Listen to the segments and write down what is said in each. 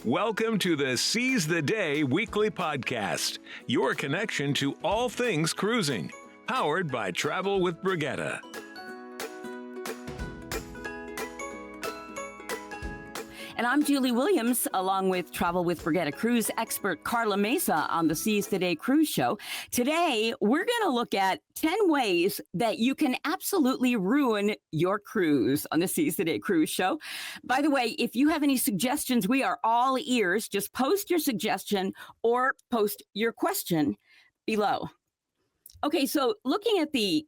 Welcome to the Seize the Day weekly podcast, your connection to all things cruising, powered by Travel with Brigetta. And I'm Julie Williams, along with Travel with Brigetta cruise expert Karla Mesa on the Seize the Day cruise show. Today, we're going to look at 10 ways that you can absolutely ruin your cruise on the Seize the Day cruise show. By the way, if you have any suggestions, we are all ears. Just post your suggestion or post your question below. Okay, so looking at the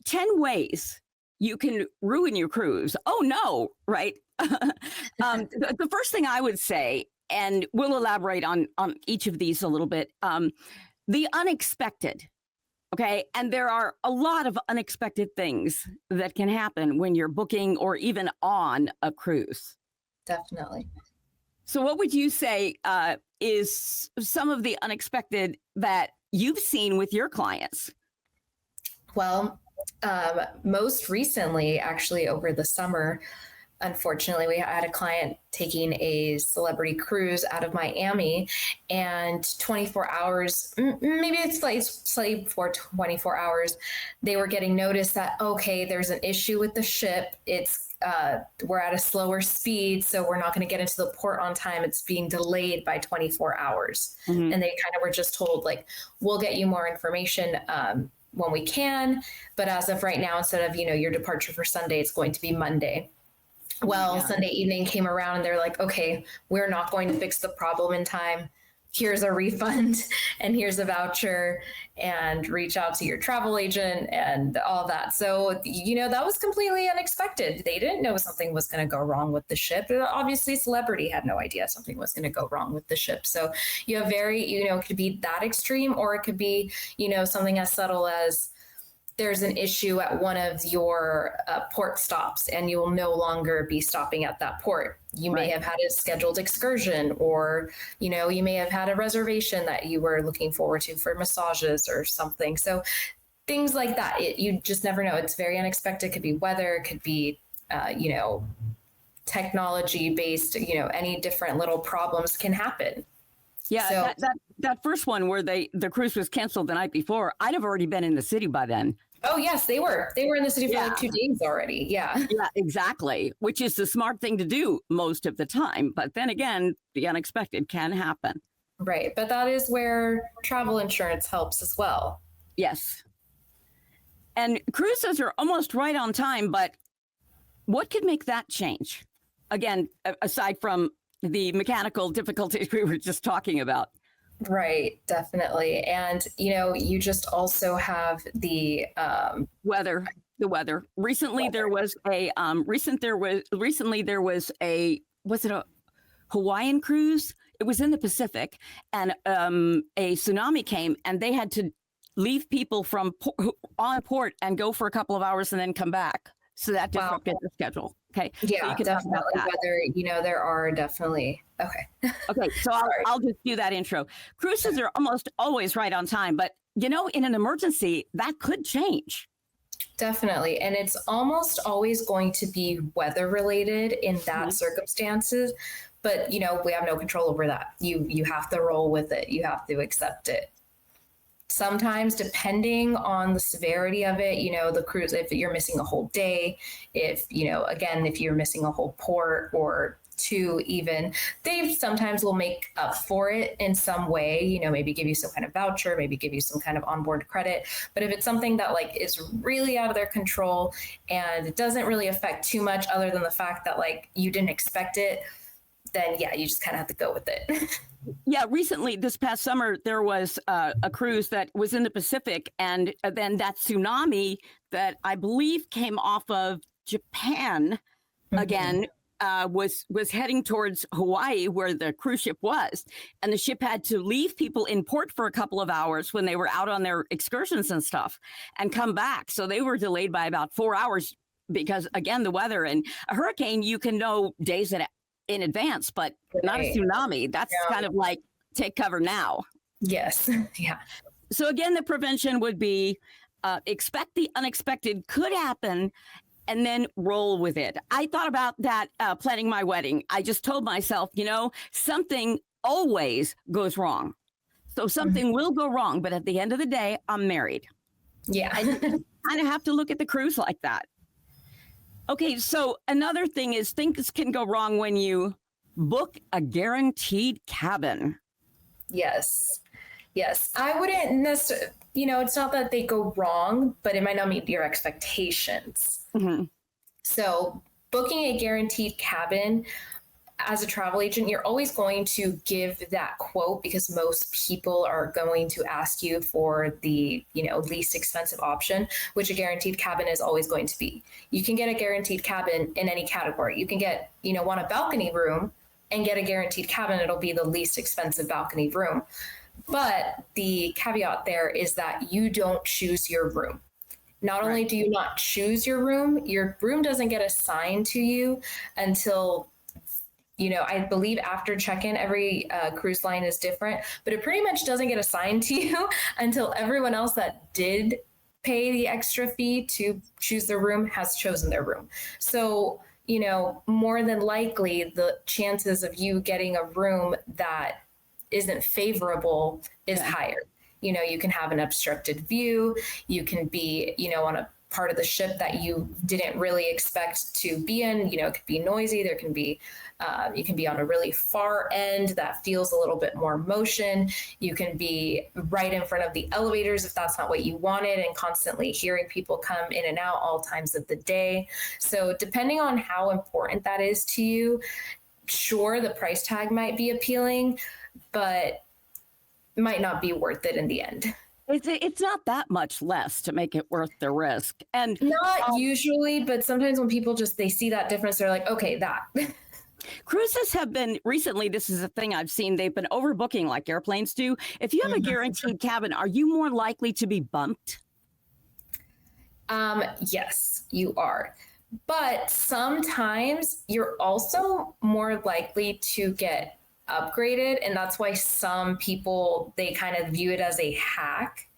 10 ways you can ruin your cruise. Oh no, right? The first thing I would say, and we'll elaborate on each of these a little bit, the unexpected. Okay. And there are a lot of unexpected things that can happen when you're booking or even on a cruise. Definitely. So what would you say is some of the unexpected that you've seen with your clients? Well, most recently, actually over the summer, unfortunately, we had a client taking a celebrity cruise out of Miami, and 24 hours, maybe it's slightly before 24 hours, they were getting notice that, okay, there's an issue with the ship. We're at a slower speed, so we're not going to get into the port on time. It's being delayed by 24 hours. Mm-hmm. And they kind of were just told, like, we'll get you more information when we can. But as of right now, instead of, your departure for Sunday, it's going to be Monday. Well, yeah. Sunday evening came around and they're like, okay, we're not going to fix the problem in time. Here's a refund and here's a voucher, and reach out to your travel agent and all that. So, that was completely unexpected. They didn't know something was going to go wrong with the ship. Obviously, celebrity had no idea something was going to go wrong with the ship. So you have it could be that extreme, or it could be, something as subtle as there's an issue at one of your port stops and you will no longer be stopping at that port. You may have had a scheduled excursion, or, you may have had a reservation that you were looking forward to for massages or something. So things like that, you just never know. It's very unexpected. It could be weather, it could be, technology based, any different little problems can happen. Yeah, so, that first one where the cruise was canceled the night before, I'd have already been in the city by then. Oh, yes, they were. They were in the city for like 2 days already. Yeah. Yeah, exactly. Which is the smart thing to do most of the time. But then again, the unexpected can happen. Right. But that is where travel insurance helps as well. Yes. And cruises are almost right on time. But what could make that change? Again, aside from the mechanical difficulties we were just talking about. Right, definitely. And, you just also have the weather. Recently there was a was it a Hawaiian cruise? It was in the Pacific, and a tsunami came and they had to leave people from on port and go for a couple of hours and then come back. So that disrupted the schedule. Okay. Yeah, so definitely. Whether, there are definitely. Okay. Okay. So I'll just do that intro. Cruises are almost always right on time, but in an emergency, that could change. Definitely. And it's almost always going to be weather related in that circumstances. But, we have no control over that. You have to roll with it. You have to accept it. Sometimes, depending on the severity of it, the cruise, if you're missing a whole day, if you're missing a whole port or two even, they sometimes will make up for it in some way, maybe give you some kind of voucher, maybe give you some kind of onboard credit. But if it's something that is really out of their control and it doesn't really affect too much other than the fact that you didn't expect it, then you just kind of have to go with it. Yeah, recently, this past summer, there was a cruise that was in the Pacific, and then that tsunami that I believe came off of Japan again was heading towards Hawaii, where the cruise ship was, and the ship had to leave people in port for a couple of hours when they were out on their excursions and stuff, and come back. So they were delayed by about 4 hours because, again, the weather. And a hurricane, you can know days in advance, but not a tsunami. That's kind of like take cover now. Yes. Yeah. So again, the prevention would be expect the unexpected could happen, and then roll with it. I thought about that planning my wedding. I just told myself, something always goes wrong. So something will go wrong, but at the end of the day, I'm married. Yeah. I kind of have to look at the cruise like that. Okay, so another thing is things can go wrong when you book a guaranteed cabin. Yes. Yes. I wouldn't necessarily, it's not that they go wrong, but it might not meet your expectations. Mm-hmm. So booking a guaranteed cabin as a travel agent, you're always going to give that quote because most people are going to ask you for the, least expensive option, which a guaranteed cabin is always going to be. You can get a guaranteed cabin in any category. You can get, want a balcony room and get a guaranteed cabin. It'll be the least expensive balcony room. But the caveat there is that you don't choose your room. Not only do you not choose your room doesn't get assigned to you until, I believe after check-in, every cruise line is different, but it pretty much doesn't get assigned to you until everyone else that did pay the extra fee to choose their room has chosen their room. So, more than likely, the chances of you getting a room that isn't favorable is higher. You can have an obstructed view. You can be, on a part of the ship that you didn't really expect to be in. It could be noisy. There can be, you can be on a really far end that feels a little bit more motion. You can be right in front of the elevators if that's not what you wanted, and constantly hearing people come in and out all times of the day. So depending on how important that is to you, sure, the price tag might be appealing, but might not be worth it in the end. It's not that much less to make it worth the risk. And not usually, but sometimes when people they see that difference, they're like, okay, that. Cruises have been recently, this is a thing I've seen, they've been overbooking like airplanes do. If you have a guaranteed cabin, are you more likely to be bumped? Yes, you are. But sometimes you're also more likely to get upgraded, and that's why some people, they kind of view it as a hack,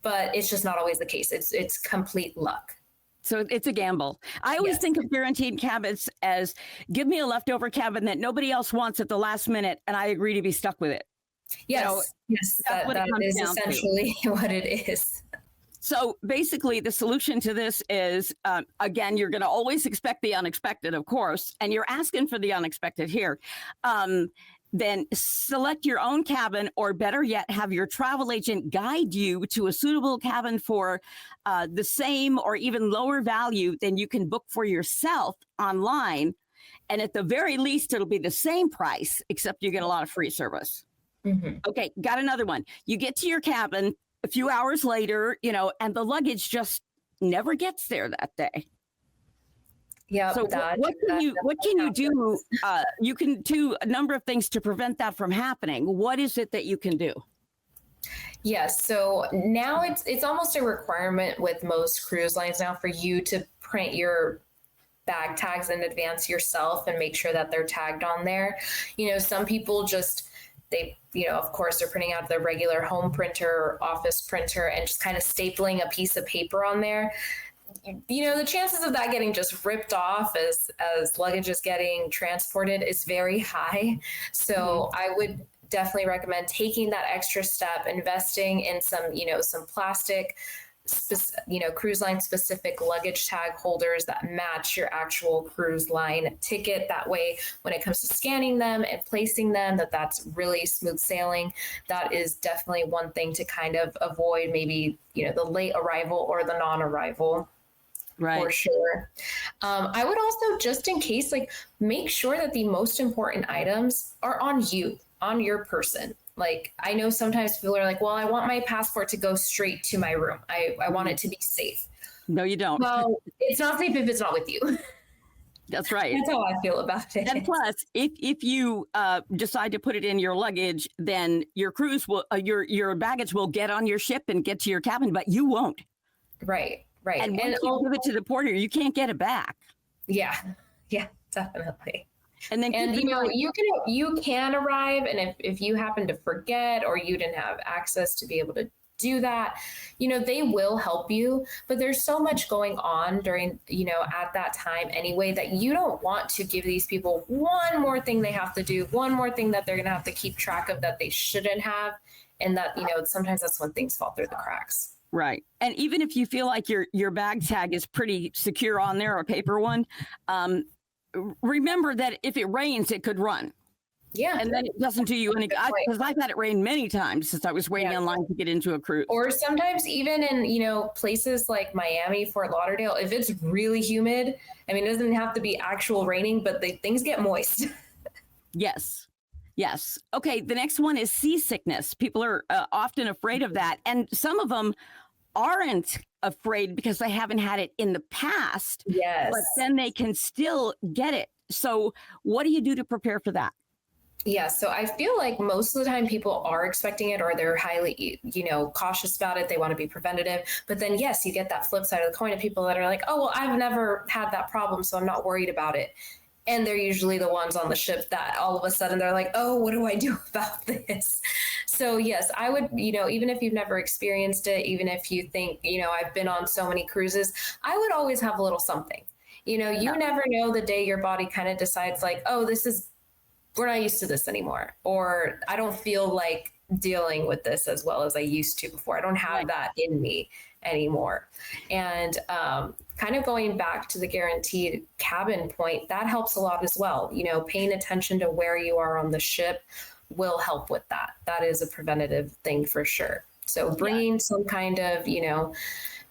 but it's just not always the case. It's complete luck. So it's a gamble. I always think of guaranteed cabins as give me a leftover cabin that nobody else wants at the last minute, and I agree to be stuck with it. Yes, that is essentially what it is. So basically, the solution to this is, again, you're going to always expect the unexpected, of course, and you're asking for the unexpected here. Then select your own cabin, or better yet, have your travel agent guide you to a suitable cabin for the same or even lower value than you can book for yourself online. And at the very least, it'll be the same price, except you get a lot of free service. Mm-hmm. Okay, got another one. You get to your cabin a few hours later, and the luggage just never gets there that day. Yeah. So what can you do? You can do a number of things to prevent that from happening. What is it that you can do? Yes. So now it's almost a requirement with most cruise lines now for you to print your bag tags in advance yourself and make sure that they're tagged on there. Some people they, of course, they're printing out their regular home printer or office printer and just kind of stapling a piece of paper on there. The chances of that getting just ripped off as luggage is getting transported is very high. So I would definitely recommend taking that extra step, investing in some plastic, cruise line specific luggage tag holders that match your actual cruise line ticket. That way, when it comes to scanning them and placing them, that's really smooth sailing. That is definitely one thing to kind of avoid, maybe, the late arrival or the non-arrival. Right. For sure. I would also, just in case, make sure that the most important items are on you, on your person. I know sometimes people are like, well, I want my passport to go straight to my room. I want it to be safe. No, you don't. Well, it's not safe if it's not with you. That's right. That's how I feel about it. And plus, if you decide to put it in your luggage, then your cruise will, your baggage will get on your ship and get to your cabin, but you won't. Right. Right. And once you give it to the porter, you can't get it back. Yeah. Yeah, definitely. And then you can arrive, and if you happen to forget or you didn't have access to be able to do that. They will help you, but there's so much going on during, at that time anyway, that you don't want to give these people one more thing they have to do, one more thing that they're going to have to keep track of that they shouldn't have. And that, sometimes that's when things fall through the cracks. Right. And even if you feel like your bag tag is pretty secure on there, a paper one, remember that if it rains, it could run. Yeah. And then it doesn't do you any good. Because I've had it rain many times since I was waiting in line to get into a cruise. Or sometimes even in, places like Miami, Fort Lauderdale, if it's really humid, it doesn't have to be actual raining, but things get moist. Yes. Yes. Okay. The next one is seasickness. People are often afraid of that. And some of them aren't afraid because they haven't had it in the past. Yes. But then they can still get it. So what do you do to prepare for that? Yeah, so I feel like most of the time people are expecting it, or they're highly, cautious about it. They want to be preventative. But then, yes, you get that flip side of the coin of people that are like, oh, well, I've never had that problem, so I'm not worried about it. And they're usually the ones on the ship that all of a sudden they're like, oh, what do I do about this? So yes, I would, even if you've never experienced it, even if you think, I've been on so many cruises, I would always have a little something. You never know the day your body kind of decides like, oh, we're not used to this anymore, or I don't feel like dealing with this as well as I used to before. I don't have that in me anymore. And kind of going back to the guaranteed cabin point, that helps a lot as well. Paying attention to where you are on the ship will help with that. That is a preventative thing for sure. So bringing some kind of,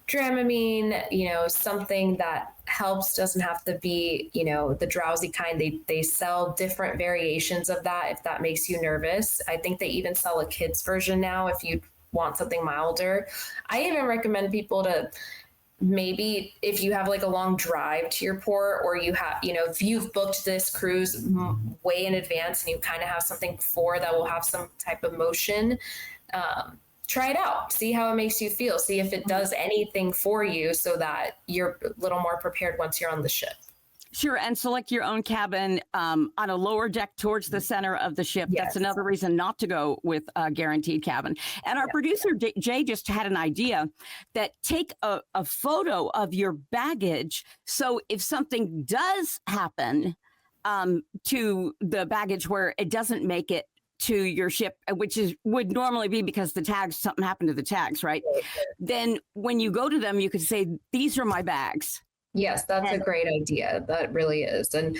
Dramamine, something that helps, doesn't have to be, the drowsy kind. They sell different variations of that if that makes you nervous. I think they even sell a kids version now if you want something milder. I even recommend people to maybe, if you have like a long drive to your port, or you have, if you've booked this cruise way in advance and you kind of have something before that will have some type of motion, try it out, see how it makes you feel, see if it does anything for you so that you're a little more prepared once you're on the ship. Sure. And select your own cabin on a lower deck towards the center of the ship. Yes. That's another reason not to go with a guaranteed cabin. And our producer, Jay, just had an idea that take a photo of your baggage. So if something does happen to the baggage where it doesn't make it to your ship, which would normally be because the tags, something happened to the tags, right? Then when you go to them, you could say, these are my bags. Yes, that's a great idea. That really is. And,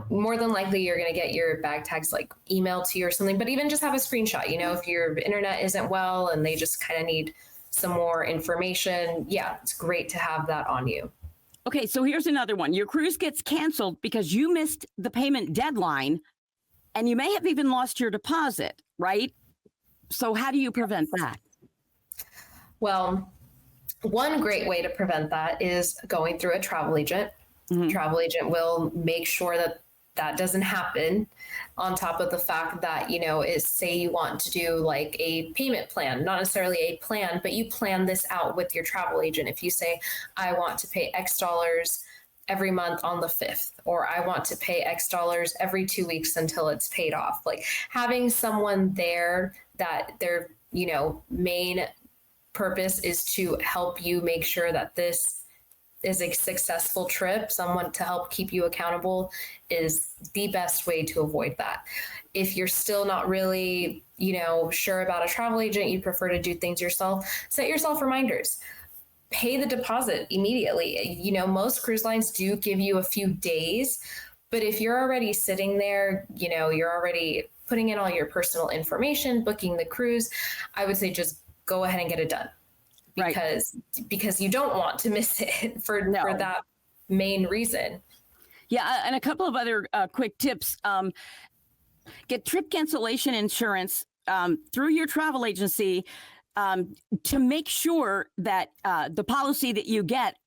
more than likely you're going to get your bag tags like emailed to you or something, but even just have a screenshot, if your internet isn't well and they just kind of need some more information. Yeah, it's great to have that on you. Okay, so here's another one. Your cruise gets canceled because you missed the payment deadline, and you may have even lost your deposit, right? So how do you prevent that? Well, one great way to prevent that is going through a travel agent. Mm-hmm. Travel agent will make sure that that doesn't happen, on top of the fact that, is, say you want to do like a payment plan, not necessarily a plan, but you plan this out with your travel agent. If you say, I want to pay X dollars every month on the 5th, or I want to pay X dollars every 2 weeks until it's paid off. Like having someone there that their, main purpose is to help you make sure that this is a successful trip, someone to help keep you accountable, is the best way to avoid that. If you're still not really, sure about a travel agent, you prefer to do things yourself, set yourself reminders. Pay the deposit immediately. Most cruise lines do give you a few days, but if you're already sitting there, you're already putting in all your personal information, booking the cruise, I would say just go ahead and get it done, because you don't want to miss it for that main reason. Yeah, and a couple of other quick tips. Get trip cancellation insurance through your travel agency, to make sure that the policy that you get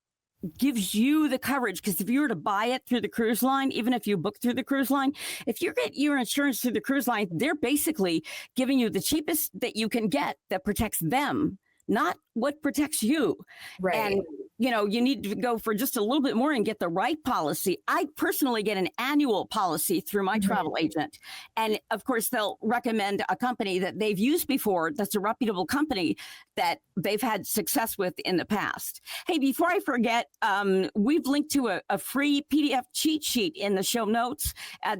gives you the coverage. Because if you were to buy it through the cruise line, even if you book through the cruise line, if you get your insurance through the cruise line, they're basically giving you the cheapest that you can get that protects them, not what protects you. Right. And you need to go for just a little bit more and get the right policy. I personally get an annual policy through my travel agent. And of course, they'll recommend a company that they've used before that's a reputable company that they've had success with in the past. Hey, before I forget, we've linked to a free PDF cheat sheet in the show notes.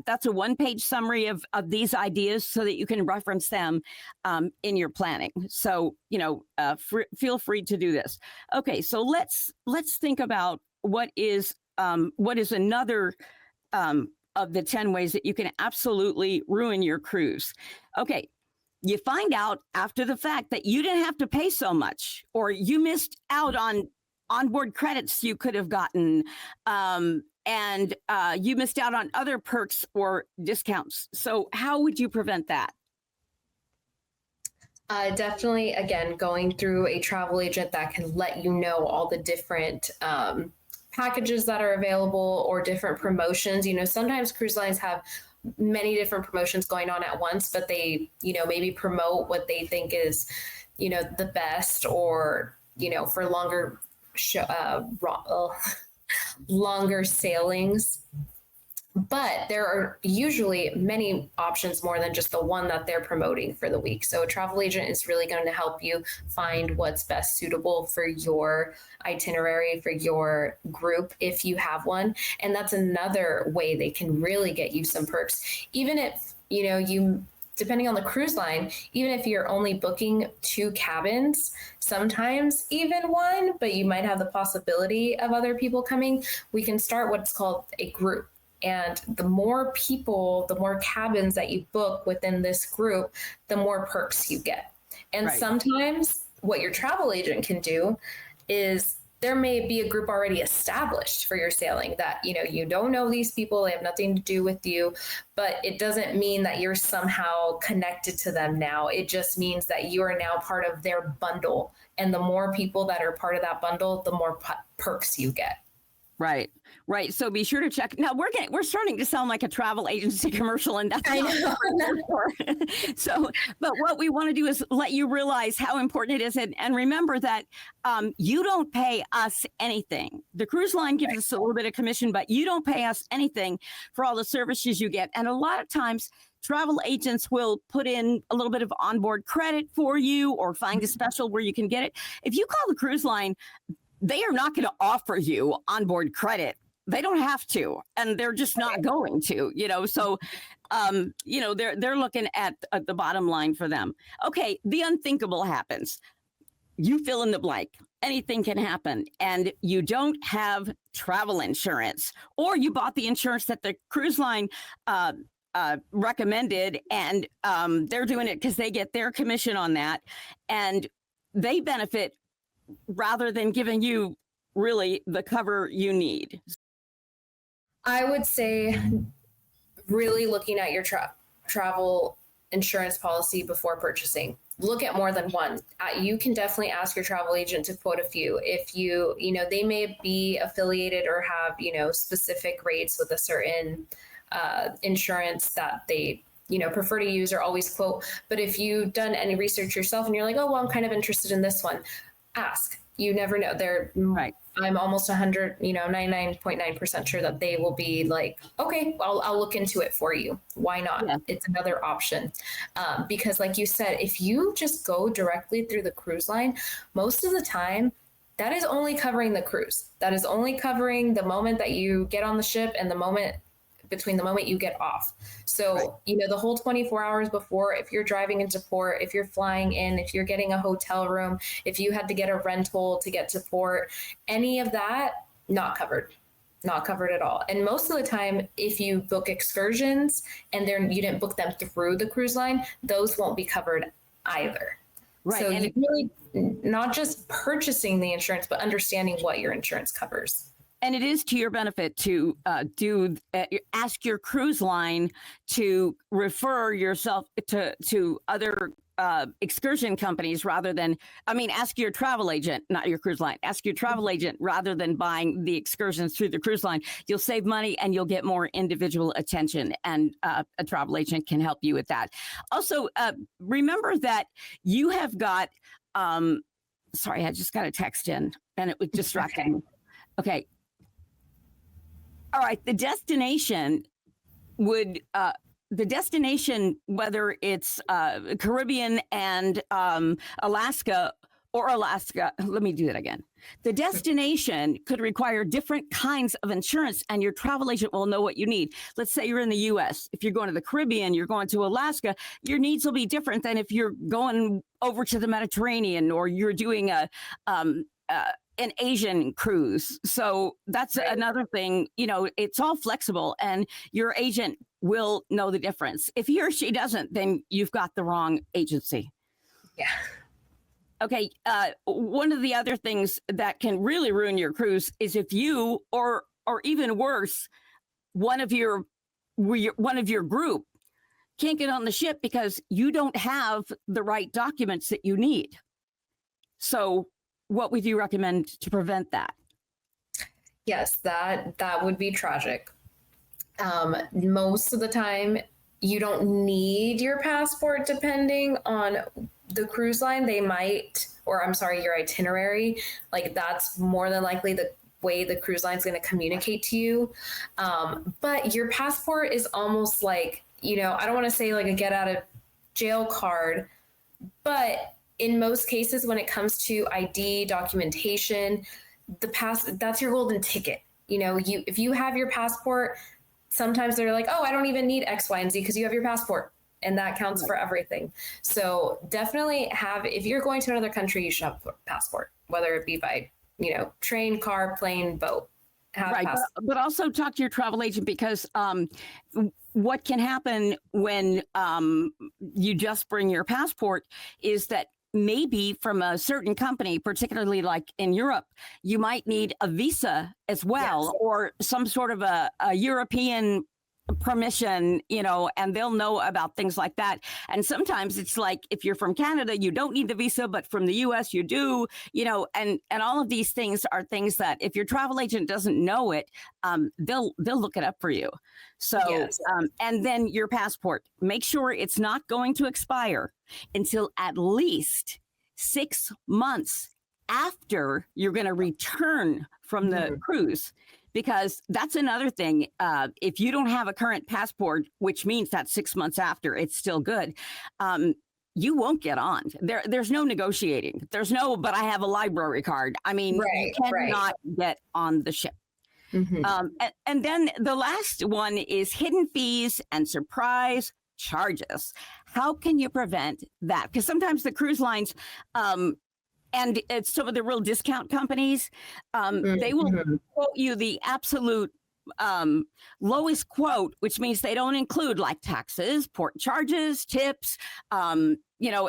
That's a one-page summary of these ideas so that you can reference them in your planning. So, feel free to do this. Okay, so let's think about what is another of the 10 ways that you can absolutely ruin your cruise. Okay, you find out after the fact that you didn't have to pay so much, or you missed out on onboard credits you could have gotten, and you missed out on other perks or discounts. So how would you prevent that? Definitely, again, going through a travel agent that can let you know all the different packages that are available or different promotions. Sometimes cruise lines have many different promotions going on at once, but they, maybe promote what they think is, the best, or, for longer longer sailings. But there are usually many options more than just the one that they're promoting for the week. So a travel agent is really going to help you find what's best suitable for your itinerary, for your group, if you have one. And that's another way they can really get you some perks. Even if, depending on the cruise line, even if you're only booking 2 cabins, sometimes even 1, but you might have the possibility of other people coming, we can start what's called a group. And the more people, the more cabins that you book within this group, the more perks you get. And sometimes what your travel agent can do is, there may be a group already established for your sailing that, you don't know these people, they have nothing to do with you, but it doesn't mean that you're somehow connected to them now. It just means that you are now part of their bundle. And the more people that are part of that bundle, the more perks you get. Right. So be sure to check. Now we're starting to sound like a travel agency commercial, and that's so. But what we want to do is let you realize how important it is, and remember that you don't pay us anything. The cruise line gives us a little bit of commission, but you don't pay us anything for all the services you get. And a lot of times, travel agents will put in a little bit of onboard credit for you, or find a special where you can get it. If you call the cruise line, they are not going to offer you onboard credit. They don't have to, and they're just not going to, so, they're looking at the bottom line for them. Okay. The unthinkable happens. You fill in the blank. Anything can happen, and you don't have travel insurance, or you bought the insurance that the cruise line, recommended, and they're doing it because they get their commission on that, and they benefit rather than giving you really the cover you need. I would say really looking at your travel insurance policy before purchasing. Look at more than one. You can definitely ask your travel agent to quote a few. If they may be affiliated or have, specific rates with a certain insurance that they prefer to use or always quote. But if you've done any research yourself and you're like, oh, well, I'm kind of interested in this one, ask. You never know. I'm almost 99.9% sure that they will be like, okay, I'll look into it for you. Why not? Yeah. It's another option. Because like you said, if you just go directly through the cruise line, most of the time, that is only covering the cruise. That is only covering the moment that you get on the ship and the moment between the moment you get off. So, the whole 24 hours before, if you're driving into port, if you're flying in, if you're getting a hotel room, if you had to get a rental to get to port, any of that, not covered at all. And most of the time, if you book excursions and you didn't book them through the cruise line, those won't be covered either. Right. So you really not just purchasing the insurance, but understanding what your insurance covers. And it is to your benefit to ask your cruise line to refer yourself to other excursion companies rather than, ask your travel agent, not your cruise line, ask your travel agent rather than buying the excursions through the cruise line. You'll save money and you'll get more individual attention, and a travel agent can help you with that. Also, remember that you have got, sorry, I just got a text in. and it was distracting. Okay. All right. The destination, whether it's Caribbean and Alaska or Alaska, let me do that again. The destination could require different kinds of insurance, and your travel agent will know what you need. Let's say you're in the U.S. If you're going to the Caribbean, you're going to Alaska, your needs will be different than if you're going over to the Mediterranean or you're doing an Asian cruise. So that's another thing, it's all flexible, and your agent will know the difference. If he or she doesn't, then you've got the wrong agency. Yeah. Okay. One of the other things that can really ruin your cruise is if you, or even worse, one of your group can't get on the ship because you don't have the right documents that you need. So what would you recommend to prevent that? Yes, that would be tragic. Most of the time, you don't need your passport depending on the cruise line. They might, or I'm sorry, your itinerary. Like, that's more than likely the way the cruise line is going to communicate to you. But your passport is almost like, I don't want to say like a get out of jail card, but in most cases, when it comes to ID documentation, that's your golden ticket. If you have your passport, sometimes they're like, oh, I don't even need X, Y, and Z because you have your passport, and that counts for everything. So definitely if you're going to another country, you should have a passport, whether it be by, train, car, plane, boat. Right. But also talk to your travel agent, because what can happen when you just bring your passport is that maybe from a certain company, particularly like in Europe, you might need a visa as well, yes, or some sort of a European permission, and they'll know about things like that. And sometimes it's like, if you're from Canada, you don't need the visa, but from the US you do, and all of these things are things that if your travel agent doesn't know it, they'll look it up for you. So, yes. And then your passport, make sure it's not going to expire until at least 6 months after you're going to return from the cruise. Because that's another thing. If you don't have a current passport, which means that 6 months after it's still good, you won't get on. There's no negotiating. There's no, but I have a library card. I mean, you cannot get on the ship. Mm-hmm. And then the last one is hidden fees and surprise charges. How can you prevent that? Because sometimes the cruise lines, and it's some of the real discount companies, they will quote you the absolute lowest quote, which means they don't include like taxes, port charges, tips, and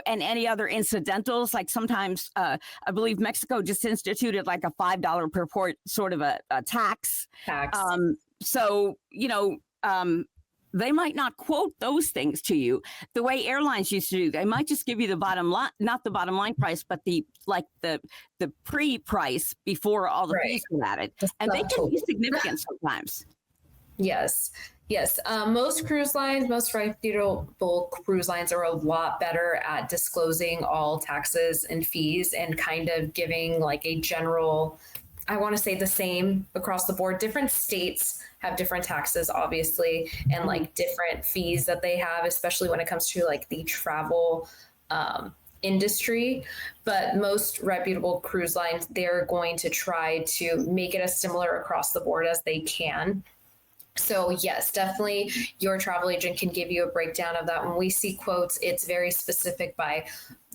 any other incidentals. Like sometimes, I believe Mexico just instituted like a $5 per port sort of a tax. So, they might not quote those things to you the way airlines used to do. They might just give you the bottom line, not the bottom line price, but the pre-price before all the fees were added. And they can be significant sometimes. Yes. Most cruise lines, most reputable cruise lines are a lot better at disclosing all taxes and fees and kind of giving like a general, I want to say the same across the board. Different states have different taxes, obviously, and like different fees that they have, especially when it comes to like the travel industry. But most reputable cruise lines, they're going to try to make it as similar across the board as they can. So yes, definitely your travel agent can give you a breakdown of that. When we see quotes, it's very specific by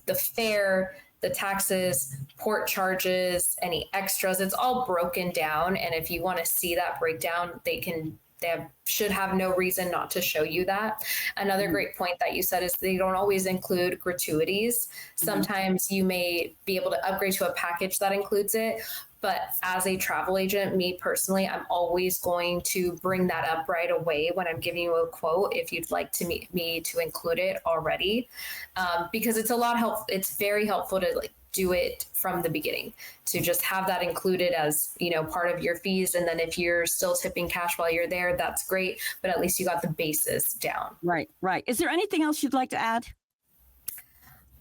the fare, the taxes, port charges, any extras. It's all broken down. And if you want to see that breakdown, should have no reason not to show you that. Another great point that you said is they don't always include gratuities. Sometimes you may be able to upgrade to a package that includes it. But as a travel agent, me personally, I'm always going to bring that up right away when I'm giving you a quote if you'd like to me to include it already, because it's very helpful to like do it from the beginning, to just have that included as, part of your fees. And then if you're still tipping cash while you're there, that's great. But at least you got the basis down. Right. Is there anything else you'd like to add?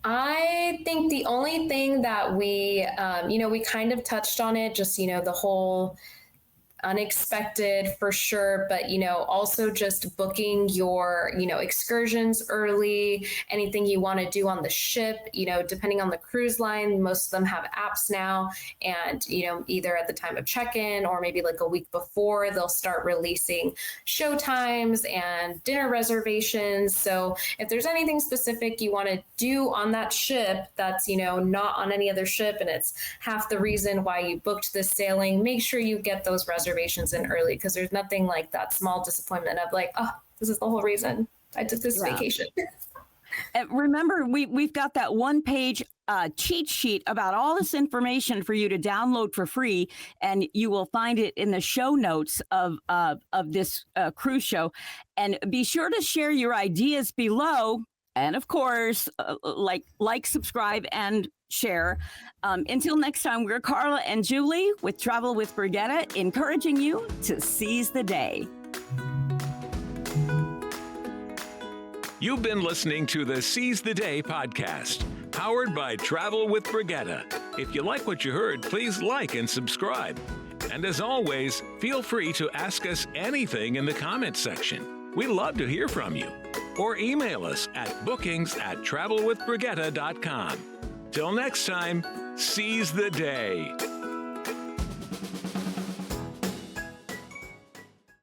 I think the only thing that we kind of touched on it, just, the whole unexpected for sure, but also just booking your excursions early, anything you want to do on the ship, depending on the cruise line. Most of them have apps now, and either at the time of check-in or maybe like a week before, they'll start releasing show times and dinner reservations. So if there's anything specific you want to do on that ship that's not on any other ship, and it's half the reason why you booked this sailing, make sure you get those reservations in early, because there's nothing like that small disappointment of like, oh, this is the whole reason I took this vacation. And remember, we've got that one-page cheat sheet about all this information for you to download for free, and you will find it in the show notes of this cruise show. And be sure to share your ideas below. And of course, like, subscribe, and share. Until next time, we're Karla and Julie with Travel with Brigetta, encouraging you to seize the day. You've been listening to the Seize the Day podcast, powered by Travel with Brigetta. If you like what you heard, please like and subscribe. And as always, feel free to ask us anything in the comments section. We love to hear from you. Or email us at bookings@travelwithbrigetta.com. Till next time, seize the day.